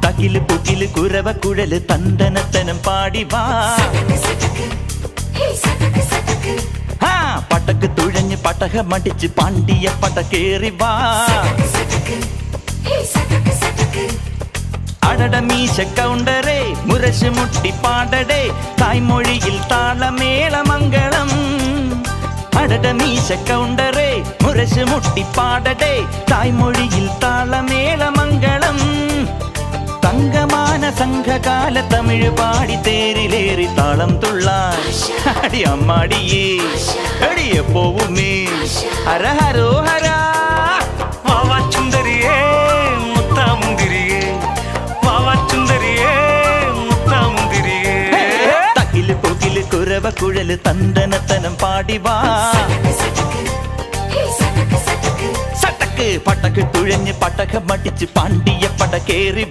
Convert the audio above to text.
തകില് പുകില് കുരവ കുഴല് തന്തനത്തനം പാടി വാ. പടക്ക് തുഴഞ്ഞ് പടക മടിച്ച് പാണ്ടിയ പടക്കേറി വാ. അടട മീശ കൗണ്ടറേ മുരശ് മുട്ടി പാടടേ തായ്മൊഴിയിൽ താളമേളമംഗളം. അടട മീശ കൗണ്ടറേ മുരശ് മുട്ടി പാടടേ തായ്മൊഴിയിൽ താളമേളമംഗളം. തങ്കമാന സംഘകാല തമിഴ് പാടി തേരിലേറി താളം തുള്ളാൻ അടി അമ്മാടിയേ അടിയ പോവുമേ ഹര ഹരോ ഹരാ. വാവാ ചുന്ദരിയേ മുത്താമുന്തിരിയേ വാവാ ചുന്ദരിയേ മുത്താമുന്തിരിയേ. തകില് പുകില് കുരവ കുഴല് തന്തനത്തനം പാടി വാ. സട്ടക്ക് പടക്ക് തുഴഞ്ഞ് പടക മടിച്ച് പാണ്ടിയ പടക്കേറി വാ.